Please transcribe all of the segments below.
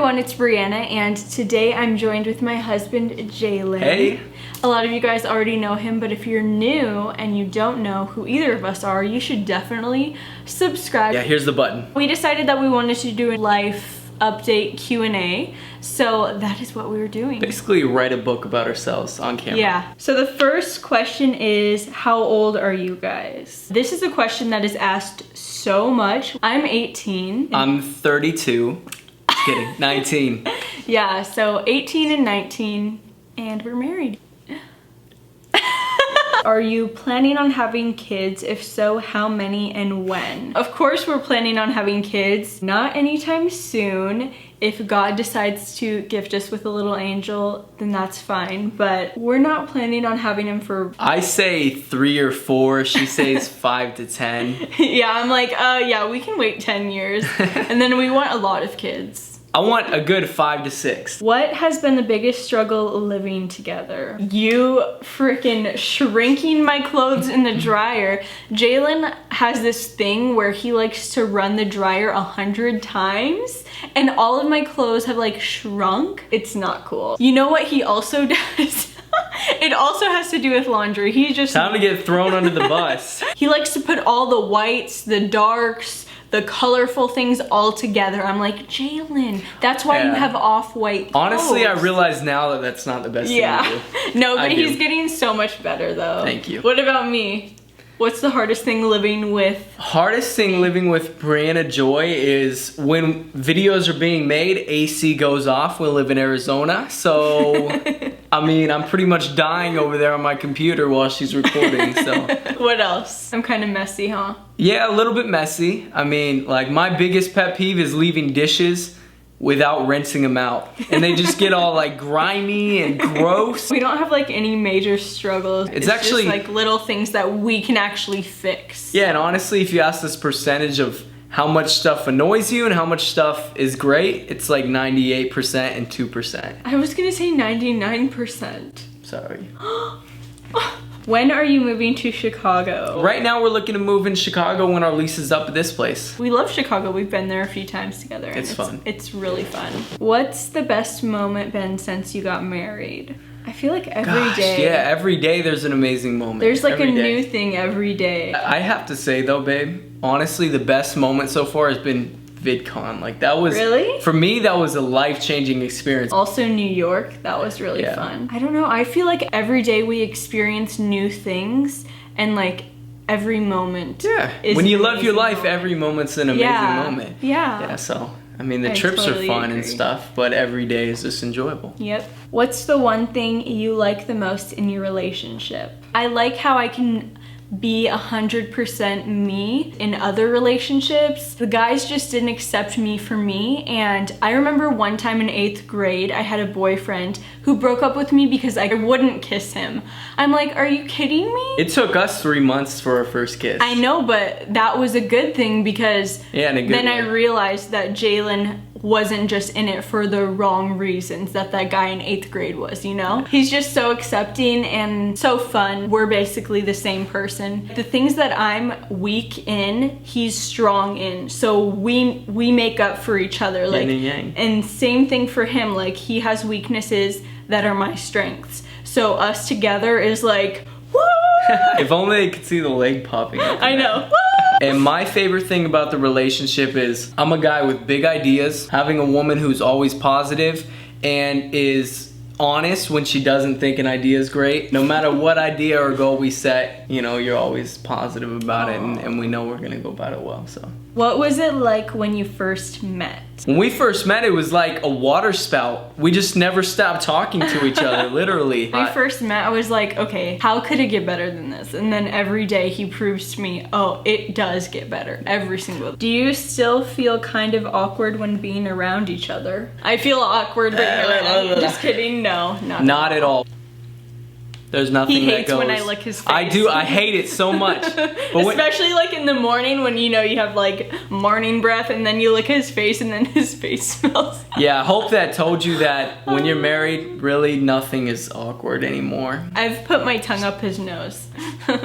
everyone, it's Brianna, and today I'm joined with my husband, Jaelin. Hey! A lot of you guys already know him, but if you're new and you don't know who either of us are, you should definitely subscribe. Yeah, here's the button. We decided that we wanted to do a life update Q&A, so that is what we were doing. Basically write a book about ourselves on camera. Yeah. So the first question is, how old are you guys? This is a question that is asked so much. I'm 18. I'm 32. Just kidding. 19. Yeah, so 18 and 19, and we're married. Are you planning on having kids? If so, how many and when? Of course we're planning on having kids. Not anytime soon. If God decides to gift us with a little angel, then that's fine. But we're not planning on having him for... I say 3 or 4. She says 5 to 10. Yeah, I'm like, yeah, we can wait 10 years. And then we want a lot of kids. I want a good 5 to 6. What has been the biggest struggle living together? You freaking shrinking my clothes in the dryer. Jaelin has this thing where he likes to run the dryer 100 times and all of my clothes have like shrunk. It's not cool. You know what he also does? It also has to do with laundry. He just... Time to get thrown under the bus. He likes to put all the whites, the darks, the colorful things all together. I'm like, Jaelin, that's why you have off-white clothes. Honestly, I realize now that that's not the best thing to do. No, but he's getting so much better though. Thank you. What about me? What's the hardest thing living with? Hardest thing living with Brianna Joy is when videos are being made, AC goes off. We live in Arizona, so I mean, I'm pretty much dying over there on my computer while she's recording, so. What else? I'm kind of messy, huh? Yeah, a little bit messy. I mean, like my biggest pet peeve is leaving dishes without rinsing them out. And they just get all like grimy and gross. We don't have like any major struggles. It's actually just like little things that we can actually fix. Yeah, and honestly, if you ask this percentage of how much stuff annoys you and how much stuff is great, it's like 98% and 2%. I was gonna say 99%. Sorry. When are you moving to Chicago? Right now we're looking to move in Chicago when our lease is up at this place. We love Chicago. We've been there a few times together. It's fun. It's really fun. What's the best moment been since you got married? I feel like every day. Yeah, every day there's an amazing moment. There's like a new thing every day. I have to say though, babe, honestly, the best moment so far has been VidCon. Like that was, really? For me, that was a life-changing experience. Also New York, that was really fun. I don't know, I feel like every day we experience new things and like every moment is when you an love your life, moment. every moment's an amazing moment. Yeah. So I mean, the I trips totally are fun agree. and stuff, but every day is just enjoyable. Yep. What's the one thing you like the most in your relationship? I like how I can be 100% me in other relationships. The guys just didn't accept me for me, and I remember one time in 8th grade I had a boyfriend who broke up with me because I wouldn't kiss him. I'm like, are you kidding me? It took us 3 months for our first kiss. I know, but that was a good thing because then I realized that Jaelin wasn't just in it for the wrong reasons that guy in 8th grade was, you know? He's just so accepting and so fun. We're basically the same person. The things that I'm weak in, he's strong in. So we make up for each other. Like, yin and yang. And same thing for him. Like, he has weaknesses that are my strengths. So us together is like, woo! If only they could see the leg popping up. I know. And my favorite thing about the relationship is I'm a guy with big ideas. Having a woman who's always positive and is honest when she doesn't think an idea is great. No matter what idea or goal we set, you know, you're always positive about it, and we know we're gonna go about it well, so. What was it like when you first met? When we first met, it was like a water spout. We just never stopped talking to each other, literally. When we first met, I was like, okay, how could it get better than this? And then every day he proves to me, oh, it does get better every single day. Do you still feel kind of awkward when being around each other? I feel awkward being around. Just kidding, no, not at all. There's nothing that goes. He hates when I lick his face. I do, I hate it so much. But especially like in the morning when you know you have like morning breath and then you lick his face and then his face smells. Yeah, I hope that told you that when you're married, really nothing is awkward anymore. I've put my tongue up his nose.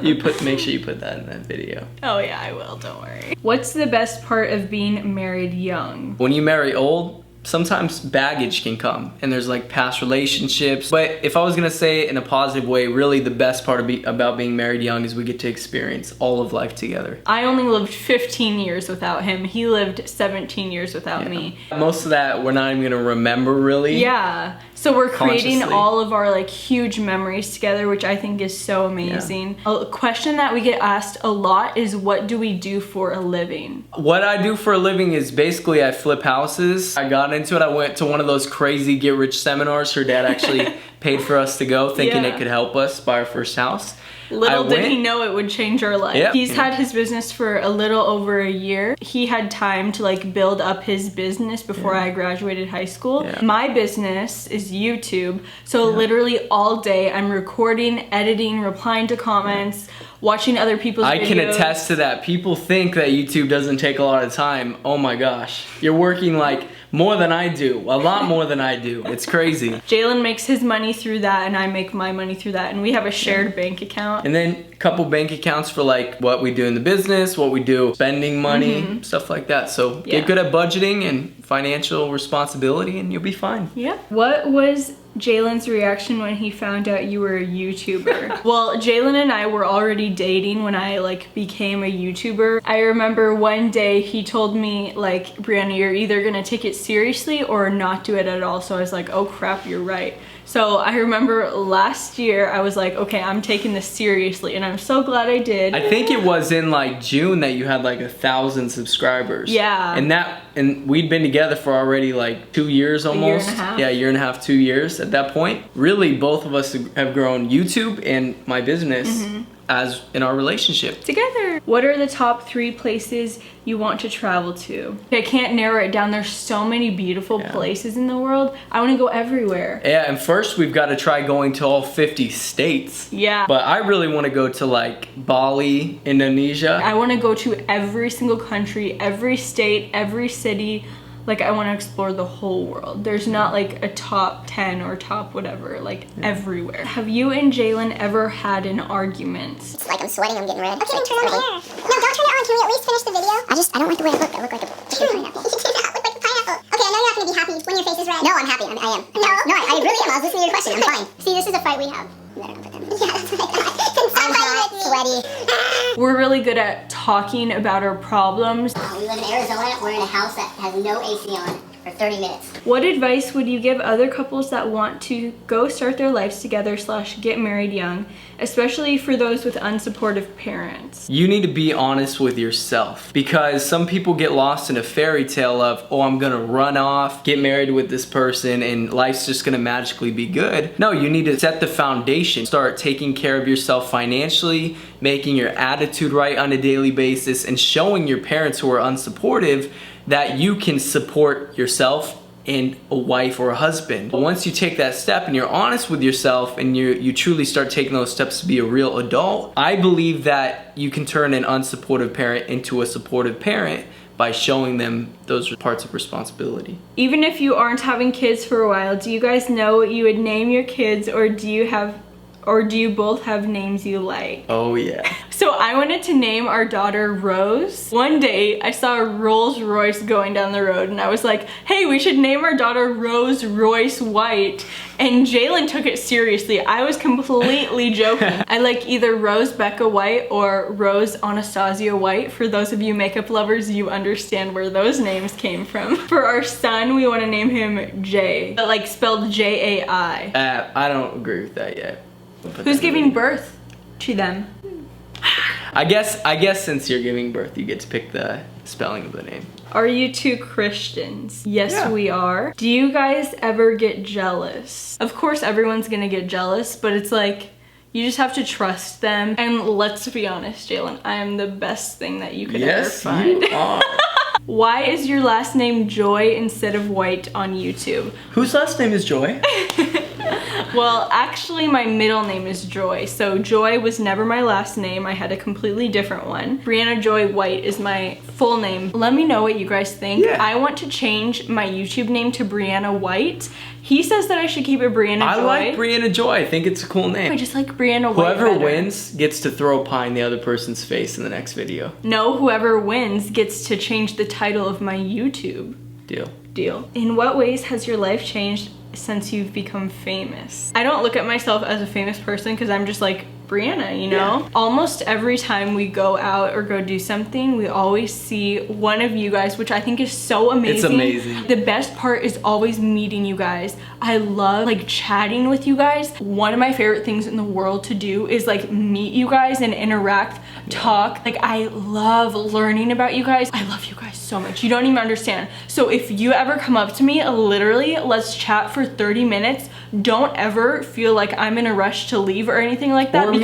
Make sure you put that in that video. Oh yeah, I will, don't worry. What's the best part of being married young? When you marry old, sometimes baggage can come, and there's like past relationships. But if I was gonna say it in a positive way, really the best part about being married young is we get to experience all of life together. I only lived 15 years without him. He lived 17 years without me. Most of that we're not even gonna remember really. Yeah. So we're creating Consciously. all of our like huge memories together, which I think is so amazing. A question that we get asked a lot is, what do we do for a living? What I do for a living is basically I flip houses. I got into it. I went to one of those crazy get rich seminars. Her dad actually paid for us to go, thinking it could help us buy our first house. Little did he know it would change our life. Yep. He's had his business for a little over a year. He had time to like build up his business before I graduated high school. My business is YouTube. So literally all day I'm recording, editing, replying to comments, watching other people's videos. I can attest to that. People think that YouTube doesn't take a lot of time. Oh my gosh. You're working like more than I do. A lot more than I do. It's crazy. Jalen makes his money through that and I make my money through that. And we have a shared bank account. And then a couple bank accounts for like what we do in the business, what we do spending money, stuff like that. So get good at budgeting and financial responsibility and you'll be fine. Yeah. What was Jalen's reaction when he found out you were a YouTuber? Well, Jaelin and I were already dating when I like became a YouTuber. I remember one day he told me like, Brianna, you're either gonna take it seriously or not do it at all. So I was like, oh crap, you're right. So I remember last year I was like, okay, I'm taking this seriously, and I'm so glad I did. I think it was in like June that you had like 1,000 subscribers. Yeah. And we'd been together for already like 2 years almost. A year and a half. Yeah, a year and a half, 2 years at that point. Really, both of us have grown YouTube and my business as in our relationship. Together. What are the top 3 places you want to travel to? I can't narrow it down. There's so many beautiful places in the world. I want to go everywhere. Yeah, and first we've got to try going to all 50 states. Yeah. But I really want to go to like Bali, Indonesia. I want to go to every single country, every state, every city. Like, I want to explore the whole world. There's not like a top 10 or top whatever, like everywhere. Have you and Jaelin ever had an argument? It's like I'm sweating, I'm getting red. Okay, then turn on the hair. No, don't turn it on. Can we at least finish the video? I don't like the way I look. I look like a chicken pineapple. You did not look like a pineapple. Okay, I know you're not going to be happy when your face is red. No, I'm happy. I am. No, I really am. I was listening to your question. I'm fine. See, this is a fight we have. You better not put them in. Yeah, that's what I thought. I'm hot, sweaty. We're really good at talking about our problems. We live in Arizona. We're in a house that has no AC on for 30 minutes. What advice would you give other couples that want to go start their lives together / get married young, especially for those with unsupportive parents? You need to be honest with yourself, because some people get lost in a fairy tale of, oh, I'm gonna run off, get married with this person, and life's just gonna magically be good. No, you need to set the foundation. Start taking care of yourself financially, making your attitude right on a daily basis, and showing your parents who are unsupportive that you can support yourself and a wife or a husband. But once you take that step and you're honest with yourself and you truly start taking those steps to be a real adult, I believe that you can turn an unsupportive parent into a supportive parent by showing them those parts of responsibility. Even if you aren't having kids for a while, do you guys know what you would name your kids, or do you both have names you like? Oh yeah. So I wanted to name our daughter Rose. One day I saw a Rolls Royce going down the road and I was like, hey, we should name our daughter Rose Royce White. And Jaelin took it seriously. I was completely joking. I like either Rose Becca White or Rose Anastasia White. For those of you makeup lovers, you understand where those names came from. For our son, we want to name him Jay, but like spelled J-A-I. I don't agree with that yet. Who's giving birth to them? I guess since you're giving birth, you get to pick the spelling of the name. Are you two Christians? Yes, Yeah. we are. Do you guys ever get jealous? Of course, everyone's gonna get jealous, but it's like, you just have to trust them. And let's be honest, Jaelin, I am the best thing that you could ever find. Yes, you are. Why is your last name Joy instead of White on YouTube? Whose last name is Joy? Well, actually my middle name is Joy. So Joy was never my last name. I had a completely different one. Brianna Joy White is my full name. Let me know what you guys think. Yeah. I want to change my YouTube name to Brianna White. He says that I should keep it Brianna Joy. I like Brianna Joy. I think it's a cool name. I just like Brianna White Whoever better. wins gets to throw a pie in the other person's face in the next video. No, whoever wins gets to change the title of my YouTube. Deal. Deal. In what ways has your life changed since you've become famous? I don't look at myself as a famous person because I'm just like Brianna, you know? Yeah. Almost every time we go out or go do something, we always see one of you guys, which I think is so amazing. It's amazing. The best part is always meeting you guys. I love like chatting with you guys. One of my favorite things in the world to do is like meet you guys and interact, talk. Like I love learning about you guys. I love you guys so much. You don't even understand. So if you ever come up to me, literally, let's chat for 30 minutes. Don't ever feel like I'm in a rush to leave or anything like that.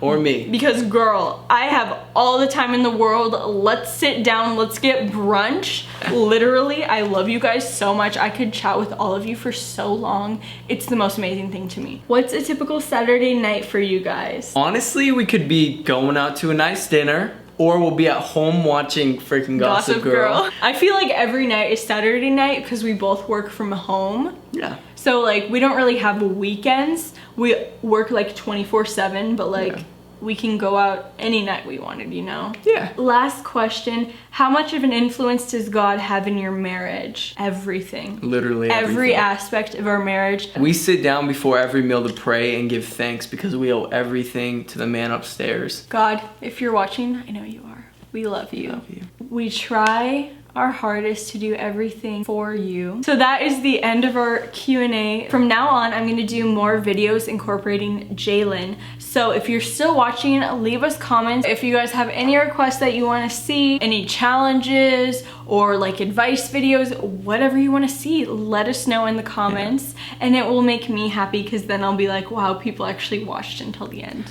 Or me. Because girl, I have all the time in the world. Let's sit down, let's get brunch. Literally, I love you guys so much. I could chat with all of you for so long. It's the most amazing thing to me. What's a typical Saturday night for you guys? Honestly, we could be going out to a nice dinner, or we'll be at home watching freaking Gossip Girl. I feel like every night is Saturday night because we both work from home. Yeah. So like we don't really have weekends. We work like 24/7, but like we can go out any night we wanted, you know? Yeah. Last question. How much of an influence does God have in your marriage? Everything. Literally every aspect of our marriage. We sit down before every meal to pray and give thanks because we owe everything to the man upstairs. God, if you're watching, I know you are. We love you. Love you. We try our hardest to do everything for you. So that is the end of our Q&A. From now on, I'm gonna do more videos incorporating Jaelin. So if you're still watching, leave us comments. If you guys have any requests that you wanna see, any challenges or like advice videos, whatever you wanna see, let us know in the comments and it will make me happy because then I'll be like, wow, people actually watched until the end.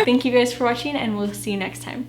Thank you guys for watching and we'll see you next time.